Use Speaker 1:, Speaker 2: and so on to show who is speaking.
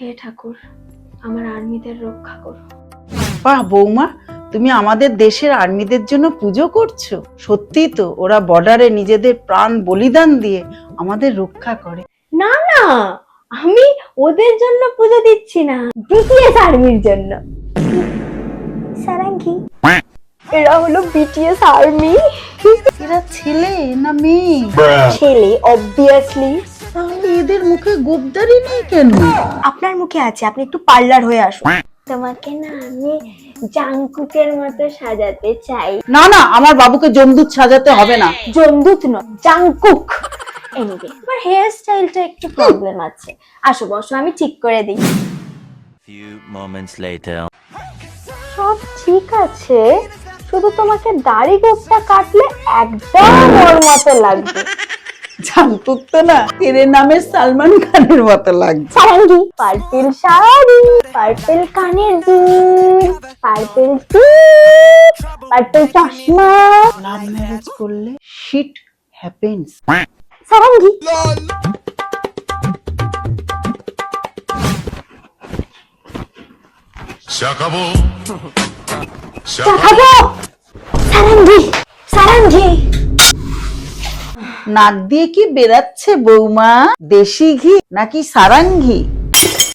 Speaker 1: হে ঠাকুর, আমার আর্মিদের রক্ষা করো।
Speaker 2: বাহ বৌমা, তুমি আমাদের দেশের আর্মিদের জন্য পুজো করছো। সত্যি তো, ওরা বর্ডারে নিজেদের প্রাণ বলিদান দিয়ে আমাদের রক্ষা করে।
Speaker 1: না না, আমি ওদের জন্য পুজো দিচ্ছি না, বিটিএস আর্মির জন্য। সারাঙ্গি, এরা হলো বিটিএস আর্মি।
Speaker 2: এরা ছেলে না মেয়ে?
Speaker 1: ছেলে, অবভিয়াসলি।
Speaker 2: তাহলে এদের মুখে গোবদারি নেই কেন?
Speaker 1: আপনার মুখে আছে, আপনি একটু পার্লার হয়ে আসুন। তোমাকে না আমি জাংকুকের মতো সাজাতে চাই।
Speaker 2: না না, আমার বাবুকে জমদূত সাজাতে হবে না।
Speaker 1: জমদূত নয়, জাংকুক। এনিওয়ে, আমার হেয়ার স্টাইলটা একটু প্রবলেম আছে। আসো বসো, আমি ঠিক করে দিই।
Speaker 3: Few moments later.
Speaker 1: সব ঠিক আছে, শুধু তোমাকে দাড়ি গোঁফটা কাটলে একদম ওর মতো লাগবে।
Speaker 2: জাংকুক তো না, তেরে নামে সালমান খানের মতো লাগছে।
Speaker 1: সারাঙ্গি, পার্পল শাড়ি, পার্পল কানের দুল, পার্পল টিপ, পার্পল চশমা।
Speaker 2: লাভ ম্যারেজ করলে sheet happens.
Speaker 1: Sarangi,
Speaker 4: Se acabó. Se
Speaker 1: খাবো। সারাঙ্গি, সারাঙ্গি।
Speaker 2: নাক দিয়ে কি বেরাচ্ছে বৌমা? দেশি ঘি নাকি সারাঙ্গি?